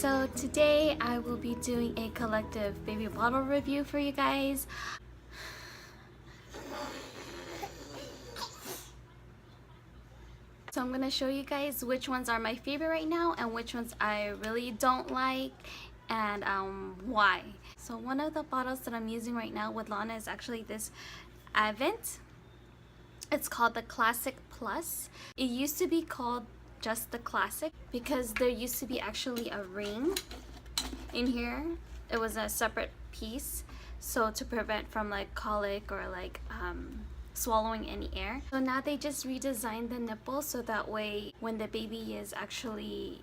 So today I will be doing a collective baby bottle review for you guys. So I'm going to show you guys which ones are my favorite right now and which ones I really don't like and why. So one of the bottles that I'm using right now with Lana is actually this Avent. It's called the Classic Plus. It used to be called just the Classic because there used to be actually a ring in here. It was a separate piece, so to prevent from like colic or like swallowing any air. So now they just redesigned the nipple so that way when the baby is actually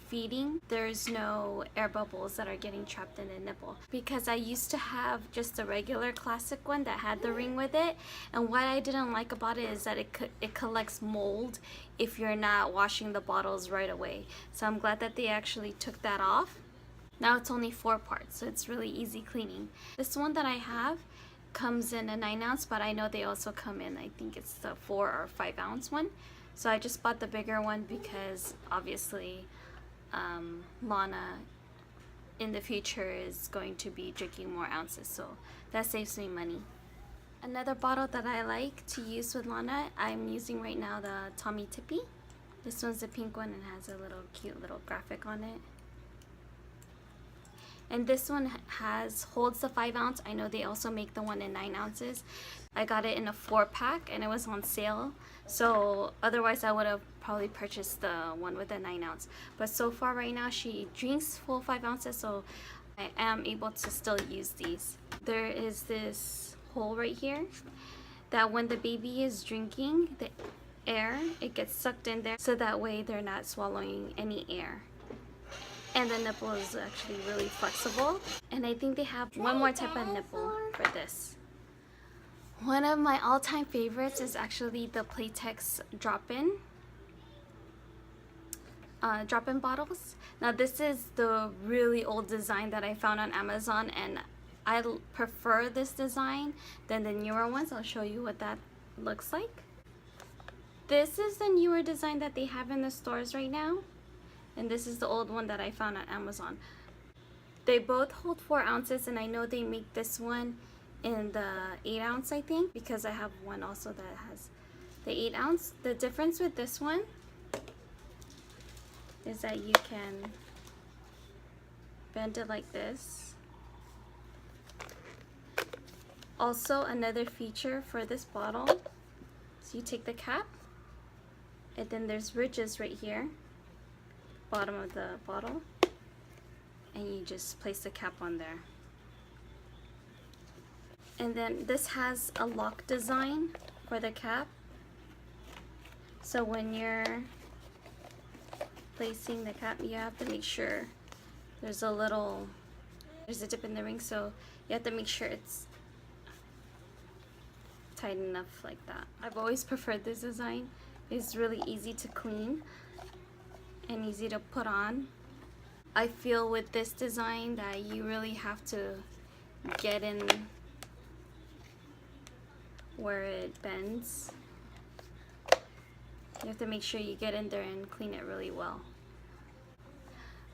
feeding, there's no air bubbles that are getting trapped in the nipple. Because I used to have just a regular classic one that had the ring with it, and what I didn't like about it is that it collects mold if you're not washing the bottles right away. So I'm glad that they actually took that off. Now it's only 4 parts, so it's really easy cleaning. This one that I have comes in a 9-ounce, but I know they also come in, I think it's the 4 or 5-ounce one. So I just bought the bigger one because obviously Lana in the future is going to be drinking more ounces, so that saves me money. Another bottle that I like to use with Lana, I'm using right now the Tommee Tippee. This one's the pink one and has a little cute little graphic on it. And this one holds the 5-ounce. I know they also make the one in 9 ounces. I got it in a 4-pack and it was on sale. So otherwise I would have probably purchased the one with the 9-ounce. But so far right now she drinks full 5 ounces, so I am able to still use these. There is this hole right here that when the baby is drinking the air, it gets sucked in there so that way they're not swallowing any air. And the nipple is actually really flexible. And I think they have one more type of nipple for this. One of my all-time favorites is actually the Playtex drop-in bottles. Now this is the really old design that I found on Amazon, and I prefer this design than the newer ones. I'll show you what that looks like. This is the newer design that they have in the stores right now. And this is the old one that I found on Amazon. They both hold 4 ounces, and I know they make this one in the 8-ounce, I think, because I have one also that has the 8-ounce. The difference with this one is that you can bend it like this. Also, another feature for this bottle, so you take the cap, and then there's ridges right here, bottom of the bottle, and you just place the cap on there. And then this has a lock design for the cap, so when you're placing the cap you have to make sure there's a dip in the ring, so you have to make sure it's tight enough like that. I've always preferred this design. It's really easy to clean and easy to put on. I feel with this design that you really have to get in where it bends. You have to make sure you get in there and clean it really well.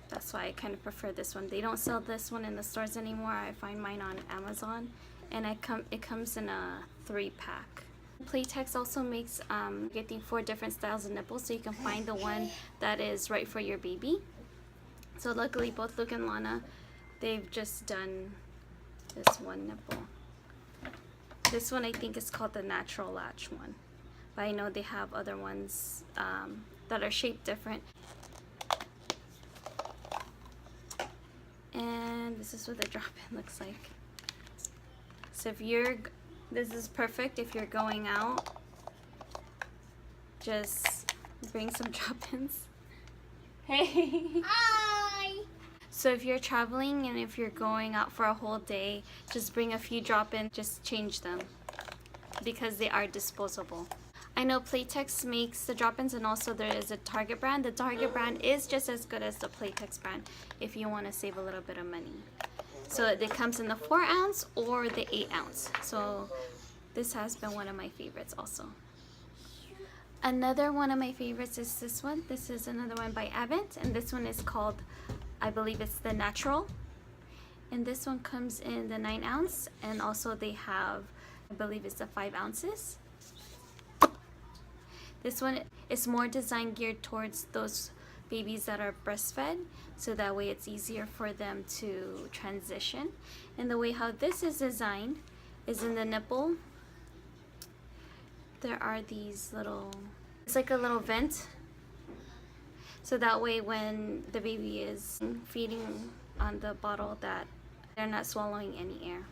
That's why I kind of prefer this one. They don't sell this one in the stores anymore. I find mine on Amazon, and it comes in a 3-pack. Playtex also makes getting 4 different styles of nipples, so you can find the one that is right for your baby. So luckily both Luke and Lana, they've just done this one nipple. This one I think is called the natural latch one, but I know they have other ones that are shaped different. And this is what the drop-in looks like. So this is perfect if you're going out. Just bring some drop-ins. Hey! Hi! So if you're traveling and if you're going out for a whole day, just bring a few drop-ins, just change them because they are disposable. I know Playtex makes the drop-ins, and also there is a Target brand. The Target brand is just as good as the Playtex brand if you want to save a little bit of money. So it comes in the 4-ounce or the 8-ounce. So this has been one of my favorites also. Another one of my favorites is this one. This is another one by Avent, and this one is called I believe it's the natural. And this one comes in the 9 ounce, and also they have, I believe it's the 5 ounces. This one is more designed geared towards those babies that are breastfed, so that way it's easier for them to transition. And the way how this is designed is in the nipple. There are these little, it's like a little vent. So that way when the baby is feeding on the bottle, that they're not swallowing any air.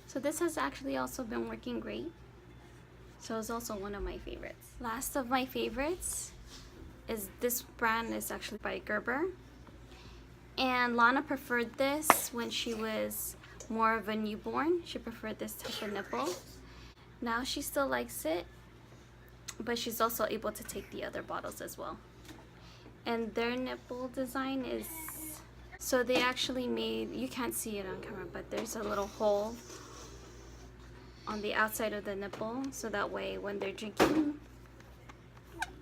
So this has actually also been working great. So it's also one of my favorites. Last of my favorites is this brand, is actually by Gerber. And Lana preferred this when she was more of a newborn. She preferred this type of nipple. Now she still likes it, but she's also able to take the other bottles as well. And their nipple design is, so they actually made, you can't see it on camera, but there's a little hole on the outside of the nipple, so that way when they're drinking,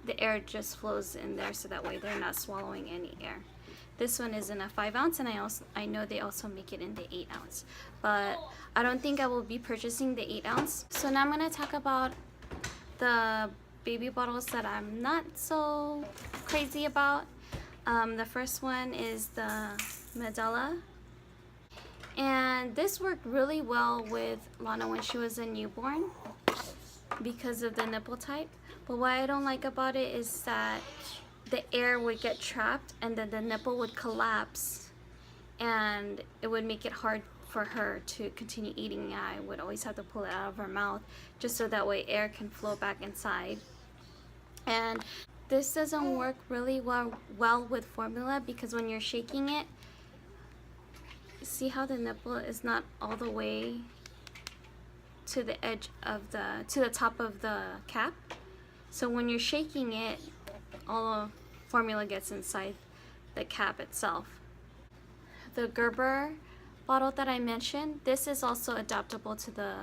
the air just flows in there, so that way they're not swallowing any air. This one is in a 5 ounce, and I know they also make it in the 8 ounce, but I don't think I will be purchasing the 8 ounce. So now I'm going to talk about the baby bottles that I'm not so crazy about. The first one is the Medela, and this worked really well with Lana when she was a newborn because of the nipple type. But what I don't like about it is that the air would get trapped, and then the nipple would collapse, and it would make it hard for her to continue eating. I would always have to pull it out of her mouth just so that way air can flow back inside. And this doesn't work really well with formula, because when you're shaking it, see how the nipple is not all the way to the edge of the top of the cap. So when you're shaking it, all the formula gets inside the cap itself. The Gerber bottle that I mentioned, this is also adaptable to the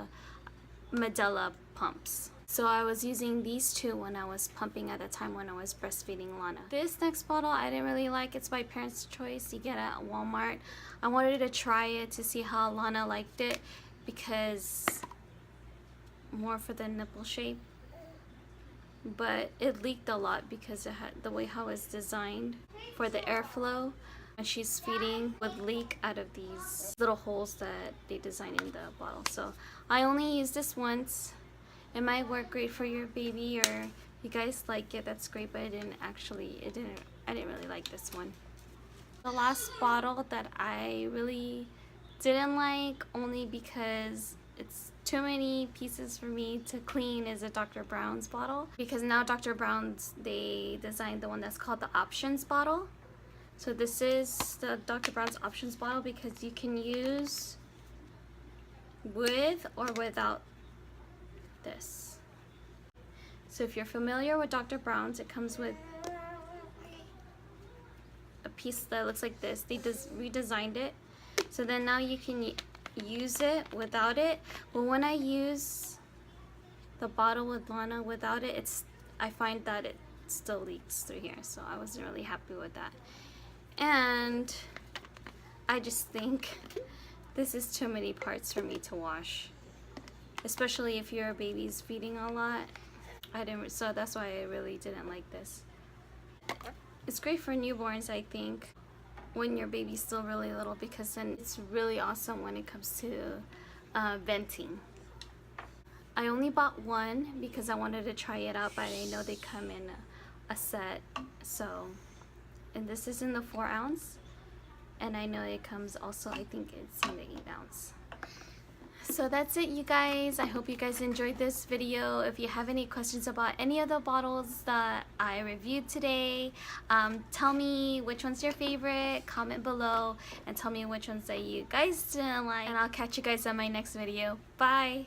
Medela pumps. So I was using these two when I was pumping at the time when I was breastfeeding Lana. This next bottle I didn't really like. It's by Parents' Choice. You get it at Walmart. I wanted to try it to see how Lana liked it, because more for the nipple shape. But it leaked a lot because it had the way how it's designed for the airflow. When she's feeding, would leak out of these little holes that they design in the bottle. So I only used this once. It might work great for your baby, or if you guys like it, that's great, but I didn't really like this one. The last bottle that I really didn't like, only because it's too many pieces for me to clean, is a Dr. Brown's bottle. Because now Dr. Brown's, they designed the one that's called the Options bottle. So this is the Dr. Brown's Options bottle, because you can use with or without this. So if you're familiar with Dr. Brown's, it comes with a piece that looks like this. They redesigned it, so then now you can use it without it. But when I use the bottle with Lana without it, I find that it still leaks through here, so I wasn't really happy with that. And I just think this is too many parts for me to wash, especially if your baby's feeding a lot. So that's why I really didn't like this. It's great for newborns, I think, when your baby's still really little, because then it's really awesome when it comes to venting. I only bought one because I wanted to try it out, but I know they come in a set. So, and this is in the 4 ounce, and I know it comes also, I think it's in the 8 ounce. So that's it, you guys. I hope you guys enjoyed this video. If you have any questions about any of the bottles that I reviewed today, tell me which one's your favorite, comment below, and tell me which ones that you guys didn't like, and I'll catch you guys on my next video. Bye!